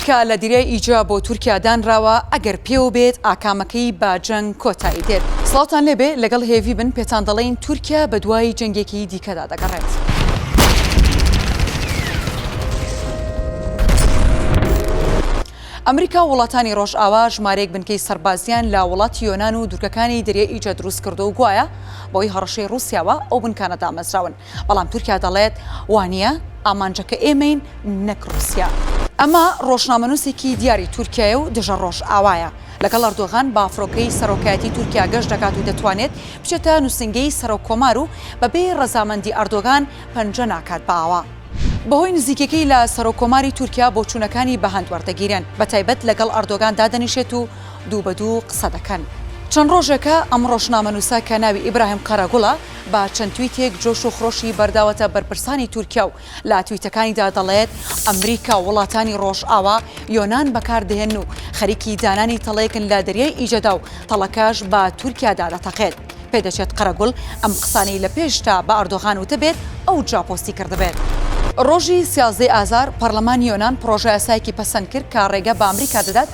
کە لە دیرەی ئیجا بۆ تورکیا دانراوە ئەگەر پێوە بێت ئاکامەکەی با جەنگ کۆتایی دێت. سڵاوتان لێبێ لەگەڵ هێوی بن پێتان دەڵێن تورکیا بە دوای جەنگێکی دیکەدا دەگەڕێت. ئەمریکا وڵاتانی ڕۆژئاوا ژمارەیەک بنکەی سەربازیان لە وڵاتی یۆنان و دوورگەکانی دەریای ئیجا دروست کردو و گوایە بۆی هەڕەشەی رووسیاوە ئەو بنکانە دامەزراون. بەڵام تورکیا دەڵێت وانە ئامانجەکە ئێمەین نەک رووسیا. ئەمە ڕۆژنامەنووسێکی دیاری تورکیایە و دژە ڕۆژئاوایە. لەگەڵ ئەردۆغان با فڕۆکەی سەرۆکایەتی تورکیا گەشت دەکات و دەتوانێت بچێتە نووسنگەی سەرۆکۆمار و بەبێ ڕەزامەندی ئەردۆغان پەنجە ناکات باوە. بەهۆی نزیکەکەی لە سەرۆکۆماری تورکیا بۆ چوونەکانی بەهەند وەردەگیرن بەتایبەت لەگەڵ ئەردۆغان دادەنیشێت و دوو بە دوو قسە دەکەن. چەند ڕۆژێکە ئەم ڕۆژنامەنووسە کە ناوی ئیبراهیم قەرەگوڵە با چەند تویتێک جۆش و خڕۆشی بەرداوەتە بەرپرسانی تورکیا و لە تویتەکانیدا دەڵێت ئەمریکا وڵاتانی ڕۆژئاوا یۆنان بەکاردەهێن و خەریکی دانانی تەڵەیەکن لە دەریای ئیجەدا و تەڵەکەش بە تورکیادا دەتەقێت. پێدەچێت قەرەگوڵ ئەم قسانەی لە پێشتا بە ئەردۆغان وتبێت ئەو جاپۆستی کردبێت. ڕۆژی 13 ئازار پەرلەمانی یۆنان پرۆژە یاسایەکی پەسەند کرد کە ڕێگە بە ئەمریکا دەدات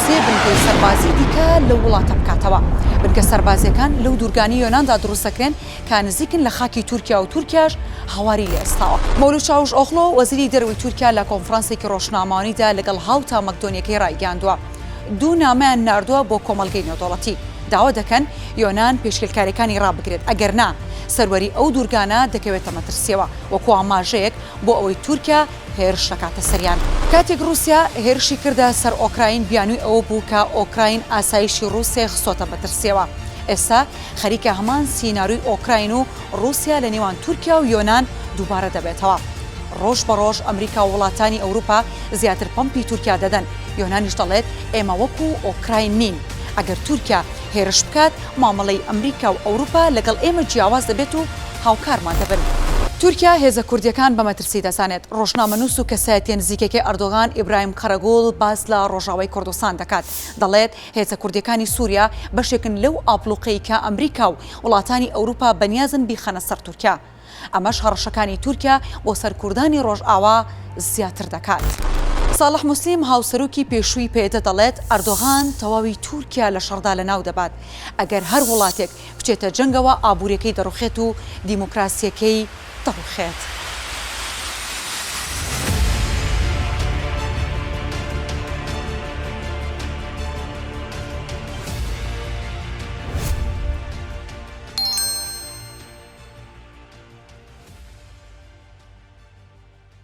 سێ بنکەی سەربازی دیکە لە وڵاتە بکاتەوە. بنکە سەربازیەکان لەو دوورگانی یۆناندا دروستەکرێن کە نزیکن لە خاکی تورکیا و تورکیاش هەواری لێ ئێستاوە. مەولود چاوش ئۆخلۆ وەزیری دەرەوەی تورکیا لە کۆنفرانسێکی ڕۆژنامەوانیدا لەگەڵ هاوتا مەکدۆنیەکەی ڕایگەاندووە. دوو نامەیان ناردووە بۆ کۆمەڵگەی نێودەوڵەتی. داوا دەکەن یۆنان پێشکەلکاریەکانی ڕابگرێت ئەگەر نا سەروەری ئەو دوورگانە دەکەوێتە مەترسیەوە وەکو ئاماژەیەک بۆ ئەوەی تورکیا هێرش دەکاتە سەریان. کاتێک رووسیا هێرشی کردە سەر ئۆکراین بیانووی ئەوە بوو کە ئۆکراین ئاسایشی رووسیا خستۆتە مەترسیەوە. ئێستا خەریکە هەمان سیناروی ئۆکراین و رووسیا لە نێوان تورکیا و یۆنان دووبارە دەبێتەوە. ڕۆژ بە ڕۆژ ئەمریکا و وڵاتانی ئەوروپا زیاتر پەمپی تورکیا دەدەن. یۆنانیش دەڵێت ئێمە وەکو ئۆکراین نین. ئەگەر تورکیا هێرش بکات مامەڵەی ئەمریکا و ئەوروپا لەگەڵ ئێمە جیاواز دەبێت و هاوکارمان دەبن. تورکیا هێزە کوردیەکان بە مەترسی دەزانێت. ڕۆژنامەنووس و کەسایەتیە نزیکەکەی ئەردۆغان ئیبراهیم قەرەگوڵ باس لە ڕۆژاوای کوردستان دەکات. دەڵێت هێزە کوردیەکانی سووریا بەشێکن لەو ئاپلوقەی کە ئەمریکا و وڵاتانی ئەوروپا بەنیازن بیخەنە سەر تورکیا. ئەمەش هەڕەشەکانی تورکیا بۆ سەرکوردانی ڕۆژئاوا زیاتر دەکات. ساڵح موسلیم هاوسەرۆکی پێشووی پێدە دەڵێت ئەردۆغان تەواوی تورکیا لە شەڕدا لە ناو دەبات ئەگەر هەر وڵاتێک بچێتە جەنگەوە ئابوووریەکەی دەڕوخێت و دیموکراسیەکەی دەڕوخێت.